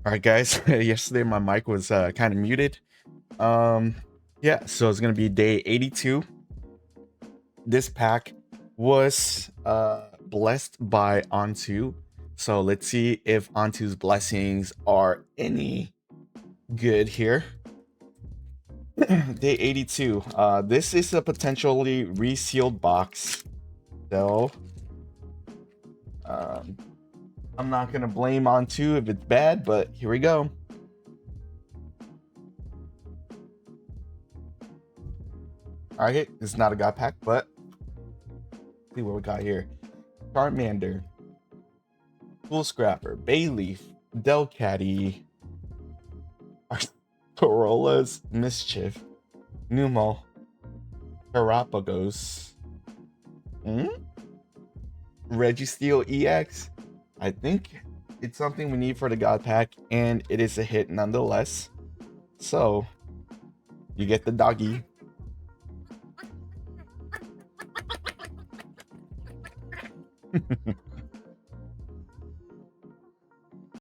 All right, guys. Yesterday my mic was kind of muted. Um, yeah, so it's gonna be day 82. This pack was blessed by Ontu. So let's see if Ontu's blessings are any good here. Day 82. This is a potentially resealed box. So um, I'm not gonna blame Ontu if it's bad, but here we go. Alright, it's not a god pack, but see what we got here. Charmander, Tool Scrapper, Bayleaf, Delcatty, Corollas, Mischief, Numel, Terapagos, Registeel EX. I think it's something we need for the god pack, and it is a hit nonetheless. So, you get the doggy.